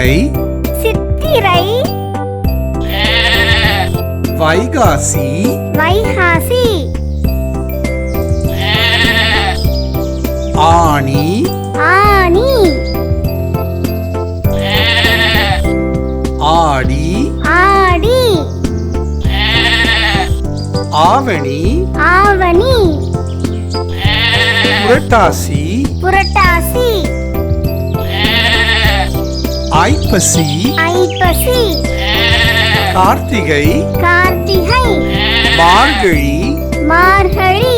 சித்திரை சித்திரை வைகாசி வைகாசி ஆனி ஆனி ஆடி ஆடி ஆவணி ஆவணி புரட்டாசி புரட்டாசி ஐப்பசி ஐப்பசி Karthigai Karthigai Margazhi மார்கழி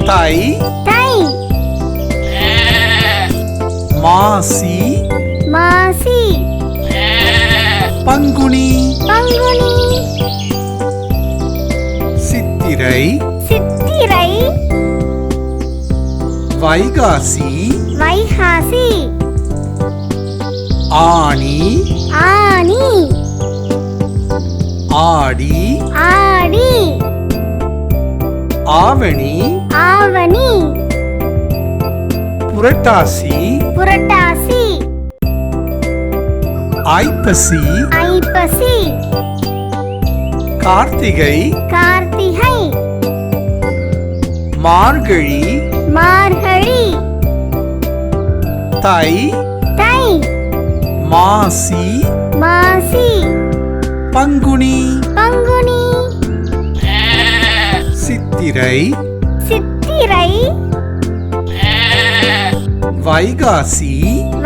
தை தை மாசி மாசி Panguni Panguni சித்திரை சித்திரை வைகாசி வைகாசி ஆனி ஆனி ஆடி ஆடி ஆவணி ஆவணி புரட்டாசி புரட்டாசி ஐப்பசி ஐப்பசி Karthigai Karthigai Margazhi மார்கழி தை தை மாசி மாசி Panguni Panguni சித்திரை சித்திரை வைகாசி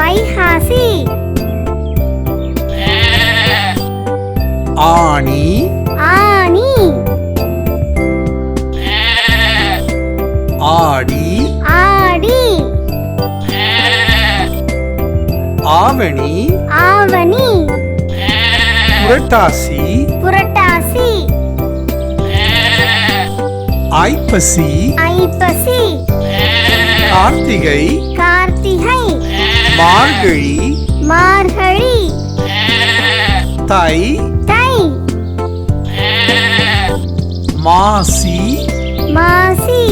வைகாசி ஆனி ஆனி ஆடி ஆடி ஆவணி ஆவணி புரட்டாசி புரட்டாசி ஐப்பசி ஐப்பசி Karthigai Karthigai Margazhi மார்கழி தை தை மாசி மாசி